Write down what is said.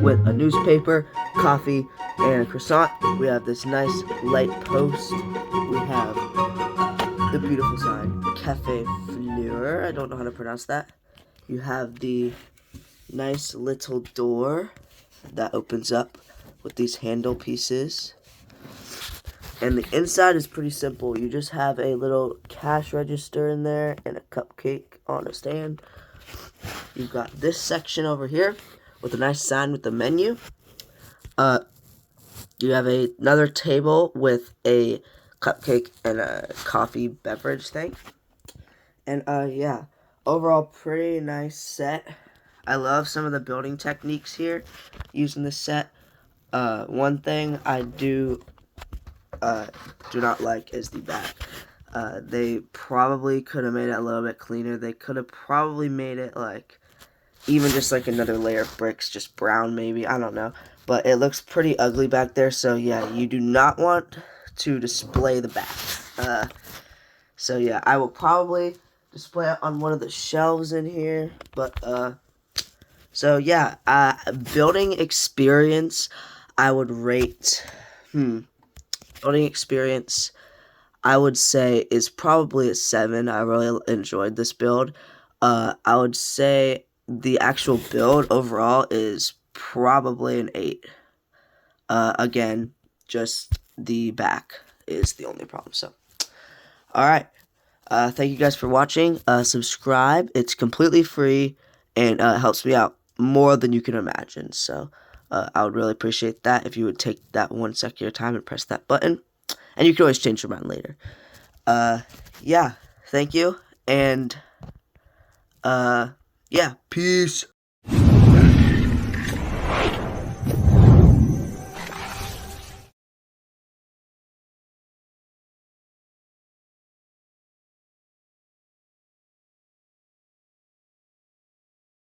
with a newspaper, coffee, and a croissant. We have this nice light post. We have the beautiful sign, Cafe Fleur. I don't know how to pronounce that. You have the nice little door that opens up with these handle pieces. And the inside is pretty simple. You just have a little cash register in there and a cupcake on a stand. You've got this section over here with a nice sign with the menu. You have another table with a cupcake and a coffee beverage thing. And yeah, overall pretty nice set. I love some of the building techniques here using this set. One thing I do not like is the back. They probably could have made it a little bit cleaner. They could have probably made it like even just like another layer of bricks, just brown maybe, I don't know. But it looks pretty ugly back there, so yeah, you do not want to display the back. So yeah, I will probably display it on one of the shelves in here, but so yeah, building experience, I would rate, building experience, I would say is probably a 7. I really enjoyed this build. I would say the actual build overall is probably an 8. Again, just the back is the only problem. So, all right. Thank you guys for watching. Subscribe. It's completely free and helps me out more than you can imagine. So, I would really appreciate that if you would take that 1 second of your time and press that button. And you can always change your mind later. Yeah. Thank you. And, yeah. Peace.